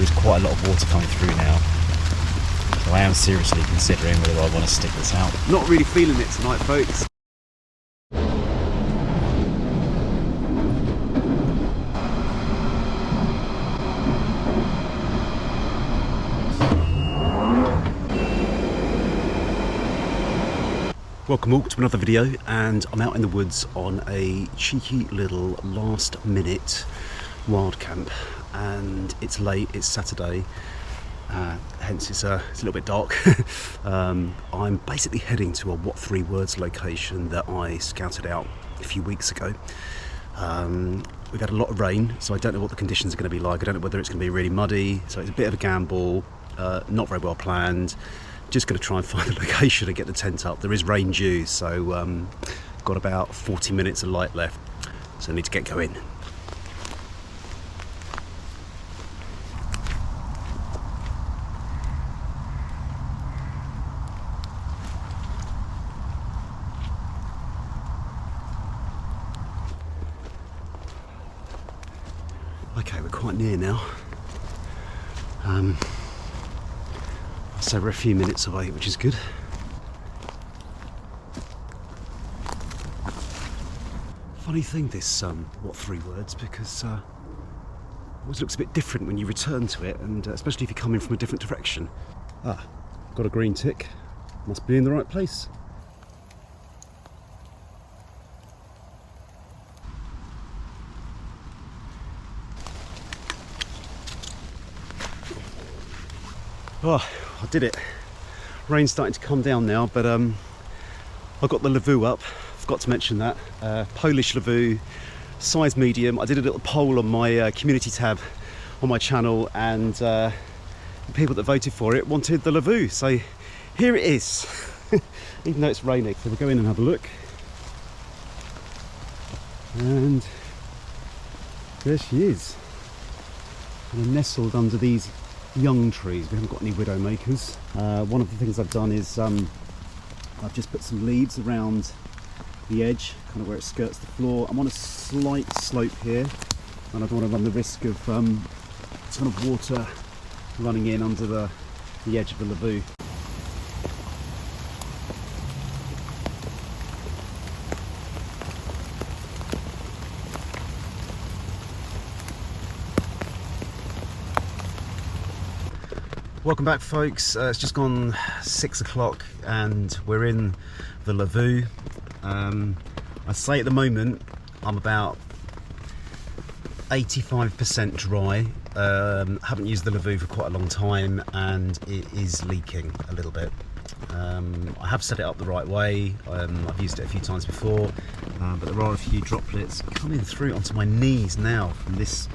is quite a lot of water coming through now. So I am seriously considering whether I want to stick this out. Not really feeling it tonight, folks. Welcome all to another video, and I'm out in the woods on a cheeky little last minute wild camp, and it's late, it's Saturday, hence it's a little bit dark. I'm basically heading to a what 3 words location that I scouted out a few weeks ago. We've had a lot of rain, so I don't know what the conditions are going to be like. I don't know whether it's going to be really muddy, so it's a bit of a gamble, not very well planned. Just going to try and find a location and get the tent up. There is rain due, so got about 40 minutes of light left, so I need to get going. Okay, we're quite near now. So we're a few minutes away, which is good. Funny thing, this what 3 words, because it always looks a bit different when you return to it, and especially if you're coming from a different direction. Ah, got a green tick. Must be in the right place. Oh, I did it. Rain's starting to come down now, but I got the Lavoo up. Forgot to mention that. Polish Lavoo, size medium. I did a little poll on my community tab on my channel, and the people that voted for it wanted the Lavoo. So here it is, even though it's raining. So we'll go in and have a look. And there she is. And I'm nestled under these young trees. We haven't got any widow makers. One of the things I've done is I've just put some leaves around the edge, kind of where it skirts the floor. I'm on a slight slope here, and I don't want to run the risk of kind of water running in under the edge of the Lavoo. Welcome back, folks. It's just gone 6 o'clock and we're in the Lavoo. I'd say at the moment I'm about 85% dry. Haven't used the Lavoo for quite a long time, and it is leaking a little bit. I have set it up the right way. I've used it a few times before, but there are a few droplets coming through onto my knees now from this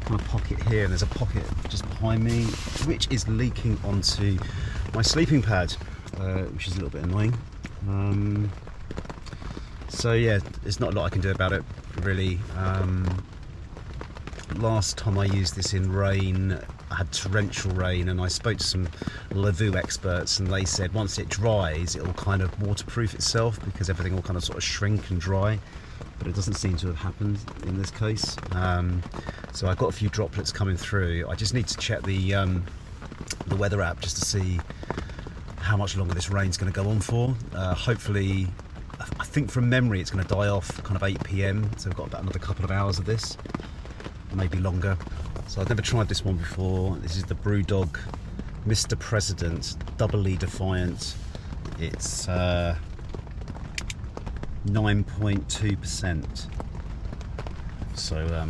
kind of pocket here, and there's a pocket just behind me which is leaking onto my sleeping pad, which is a little bit annoying. So yeah, there's not a lot I can do about it really. Last time I used this in rain, I had torrential rain, and I spoke to some Lavoo experts, and they said once it dries it will kind of waterproof itself, because everything will kind of sort of shrink and dry. But it doesn't seem to have happened in this case. So I've got a few droplets coming through. I just need to check the weather app just to see how much longer this rain's going to go on for. Hopefully, I think from memory it's going to die off kind of 8 PM, so we've got about another couple of hours of this, maybe longer. So I've never tried this one before. This is the Brewdog Mr. President Doubly Defiant. It's 9.2%, so a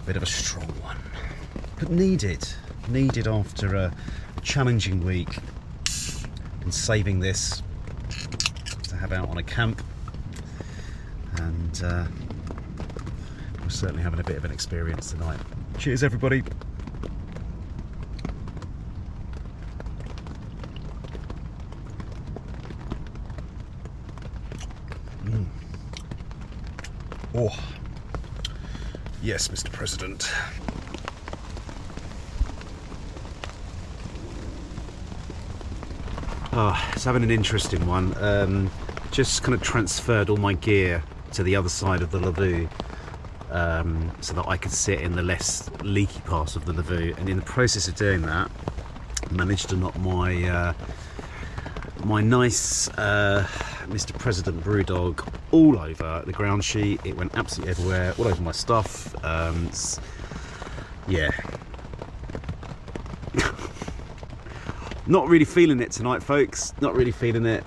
bit of a strong one, but needed after a challenging week, and saving this to have out on a camp, and we're certainly having a bit of an experience tonight. Cheers everybody. Oh, yes, Mr. President. It's having an interesting one. Just kind of transferred all my gear to the other side of the Lavoo. so that I could sit in the less leaky part of the lavoo. And in the process of doing that, managed to knock my my nice Mr. President Brewdog all over the ground sheet. It went absolutely everywhere, all over my stuff. Yeah. Not really feeling it tonight, folks. Not really feeling it.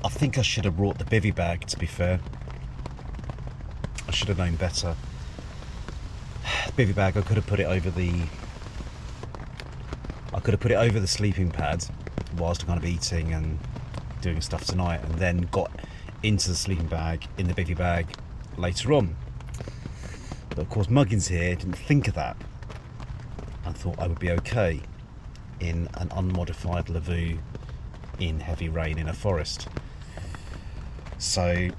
I think I should have brought the bivvy bag, to be fair. I should have known better. The bivvy bag, I could have put it over the sleeping pad whilst I'm kind of eating and doing stuff tonight, and then got into the sleeping bag in the bivvy bag later on. But of course Muggins here didn't think of that and thought I would be okay in an unmodified lavoo in heavy rain in a forest. So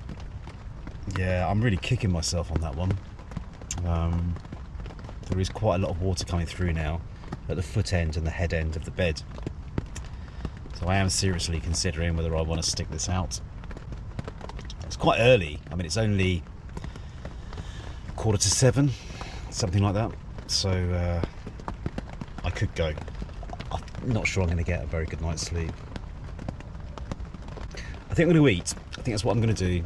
yeah, I'm really kicking myself on that one. There is quite a lot of water coming through now at the foot end and the head end of the bed. So I am seriously considering whether I want to stick this out. It's quite early. I mean, it's only 6:45, something like that. So I could go. I'm not sure I'm going to get a very good night's sleep. I think I'm going to eat. I think that's what I'm going to do.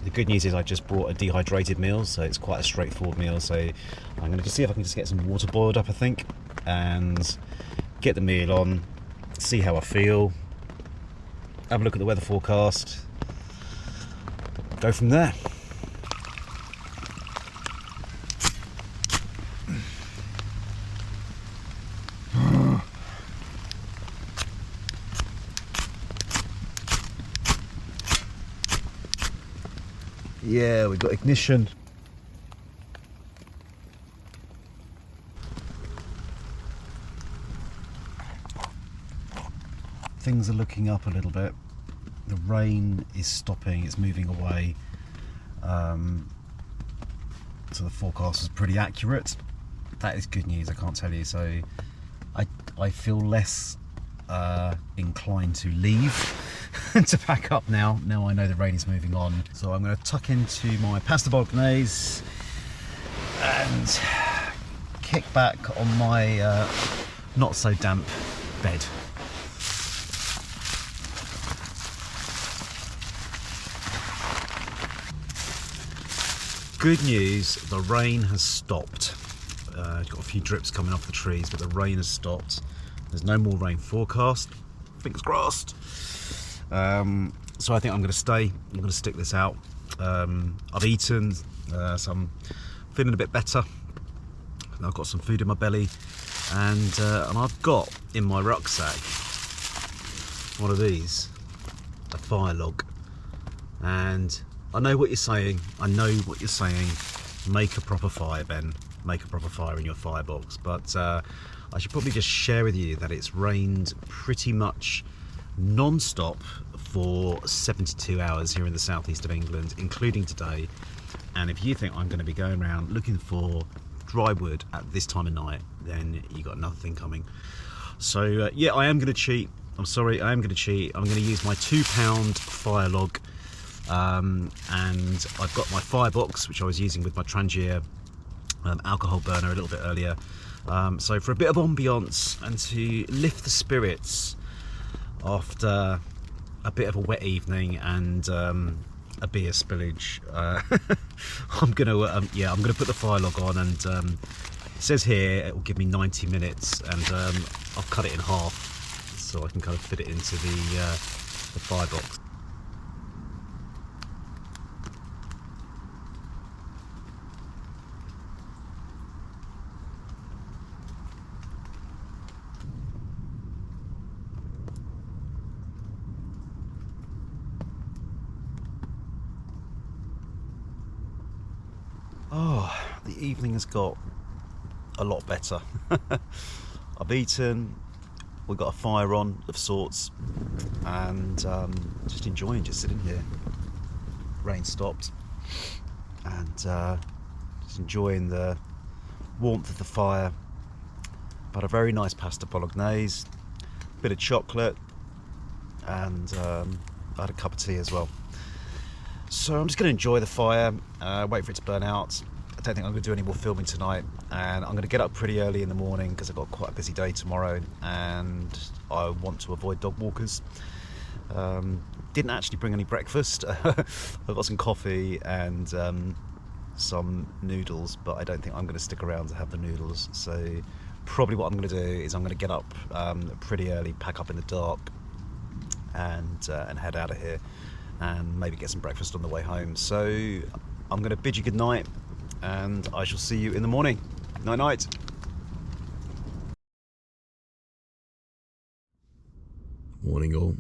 The good news is I just brought a dehydrated meal, so it's quite a straightforward meal. So I'm going to just see if I can just get some water boiled up, I think, and get the meal on, see how I feel, have a look at the weather forecast, go from there. Yeah, we've got ignition. Things are looking up a little bit. The rain is stopping, it's moving away. So the forecast was pretty accurate. That is good news, I can't tell you. So I feel less inclined to leave to pack up now. Now I know the rain is moving on. So I'm going to tuck into my pasta bolognese and kick back on my not so damp bed. Good news, the rain has stopped. Got a few drips coming off the trees, but the rain has stopped. There's no more rain forecast. Fingers crossed. So I think I'm going to stay. I'm going to stick this out. I've eaten, so I'm feeling a bit better. I've got some food in my belly, and I've got in my rucksack one of these, a fire log. And I know what you're saying. I know what you're saying. Make a proper fire, Ben. Make a proper fire in your firebox. But I should probably just share with you that it's rained pretty much non-stop for 72 hours here in the southeast of England, including today. And if you think I'm going to be going around looking for dry wood at this time of night, then you got another thing coming. So yeah, I am going to cheat. I'm sorry, I am going to cheat. I'm going to use my £2 fire log. And I've got my firebox, which I was using with my Trangia alcohol burner a little bit earlier. So for a bit of ambiance and to lift the spirits after a bit of a wet evening and a beer spillage, I'm gonna put the fire log on, and it says here it will give me 90 minutes, and I'll cut it in half so I can kind of fit it into the firebox. Oh, the evening has got a lot better. I've eaten, we've got a fire on of sorts, and just enjoying just sitting here. Rain stopped, and just enjoying the warmth of the fire, But a very nice pasta bolognese, bit of chocolate, and I had a cup of tea as well. So I'm just going to enjoy the fire, wait for it to burn out. I don't think I'm going to do any more filming tonight, and I'm going to get up pretty early in the morning because I've got quite a busy day tomorrow, and I want to avoid dog walkers. Didn't actually bring any breakfast. I've got some coffee and some noodles, but I don't think I'm going to stick around to have the noodles. So probably what I'm going to do is I'm going to get up pretty early, pack up in the dark, and head out of here, and maybe get some breakfast on the way home. So I'm going to bid you good night, and I shall see you in the morning. Night night. Morning all.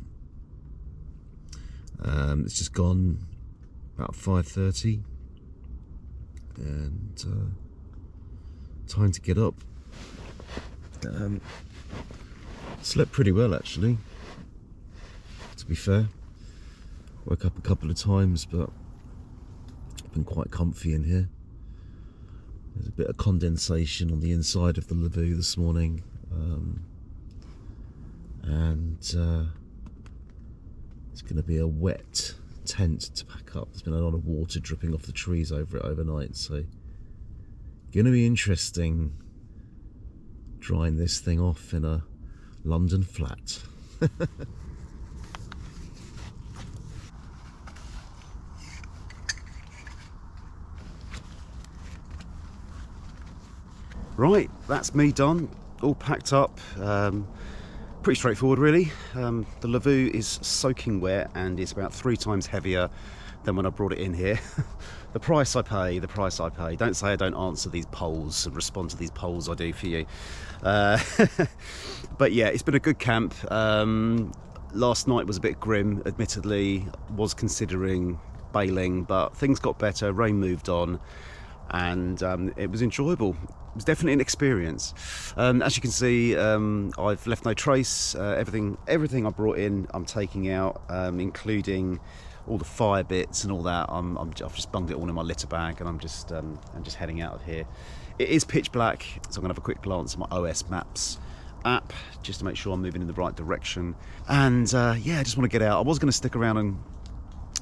It's just gone about 5:30, and time to get up. Slept pretty well actually, to be fair. Woke up a couple of times, but I've been quite comfy in here. There's a bit of condensation on the inside of the lavoo this morning, and it's going to be a wet tent to pack up. There's been a lot of water dripping off the trees over it overnight, so going to be interesting drying this thing off in a London flat. Right, that's me done, all packed up. Pretty straightforward really. The lavoo is soaking wet and it's about 3 times heavier than when I brought it in here. The price I pay, the price I pay. Don't say I don't answer these polls and respond to these polls I do for you. But yeah, it's been a good camp. Last night was a bit grim, admittedly. Was considering bailing, but things got better, rain moved on, and it was enjoyable. It was definitely an experience. As you can see, I've left no trace. Everything I brought in, I'm taking out, including all the fire bits and all that. I've just bunged it all in my litter bag, and I'm just heading out of here. It is pitch black, so I'm gonna have a quick glance at my OS Maps app just to make sure I'm moving in the right direction. And yeah, I just want to get out. I was going to stick around and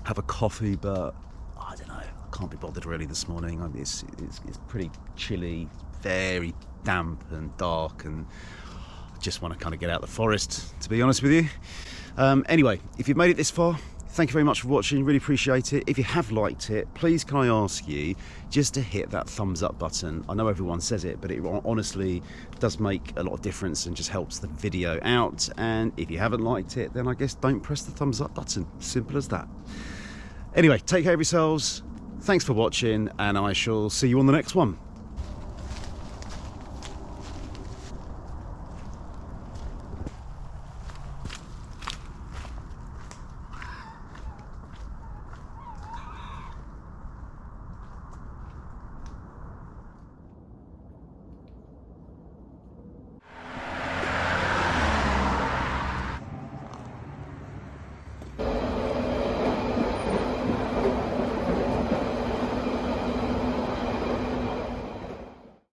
have a coffee, but I don't know. I can't be bothered really this morning. It's pretty chilly, very damp and dark, and I just want to kind of get out of the forest, to be honest with you. Anyway, if you've made it this far, thank you very much for watching, really appreciate it. If you have liked it, please can I ask you just to hit that thumbs up button. I know everyone says it, but it honestly does make a lot of difference and just helps the video out. And if you haven't liked it, then I guess don't press the thumbs up button. Simple as that. Anyway, take care of yourselves. Thanks for watching, and I shall see you on the next one.